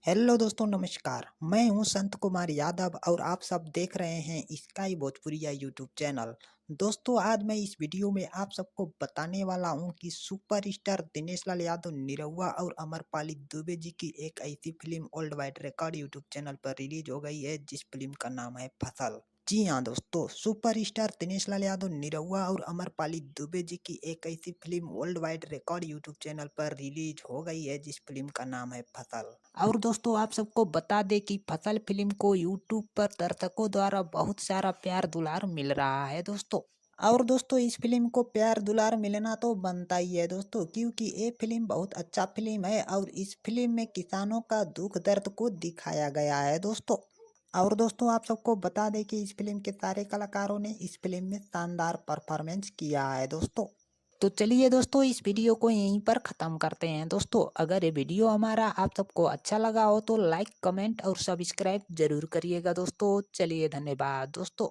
Hello दोस्तों, नमस्कार। मैं हूं संत कुमार यादव और आप सब देख रहे हैं स्काई भोजपुरिया यूट्यूब चैनल। दोस्तों, आज मैं इस वीडियो में आप सबको बताने वाला हूं कि सुपरस्टार दिनेश लाल यादव निरहुआ और अमरपाली दुबे जी की एक ऐसी film world wide record YouTube channel पर रिलीज हो गई है जिस फिल्म का नाम है फसल। जी हाँ दोस्तों, सुपरस्टार दिनेश लाल यादव निरहुआ और अमरपाली दुबे जी की एक ऐसी film world wide record YouTube channel पर रिलीज हो गई है जिस फिल्म का नाम है फसल। और दोस्तों, आप सबको बता दें कि फसल फिल्म को यूट्यूब पर दर्शकों द्वारा बहुत सारा प्यार दुलार मिल रहा है दोस्तों। और दोस्तों, इस फिल्म को प्यार दुलार मिलना तो बनता ही है दोस्तों, क्योंकि ये फिल्म बहुत अच्छा फिल्म है और इस फिल्म में किसानों का दुख दर्द को दिखाया गया है दोस्तों। और दोस्तों, आप सबको बता दें कि इस फिल्म के सारे कलाकारों ने इस फिल्म में शानदार परफॉर्मेंस किया है दोस्तों। तो चलिए दोस्तों, इस वीडियो को यहीं पर ख़त्म करते हैं दोस्तों। अगर ये वीडियो हमारा आप सबको अच्छा लगा हो तो लाइक, कमेंट और सब्सक्राइब जरूर करिएगा दोस्तों। चलिए, धन्यवाद दोस्तों।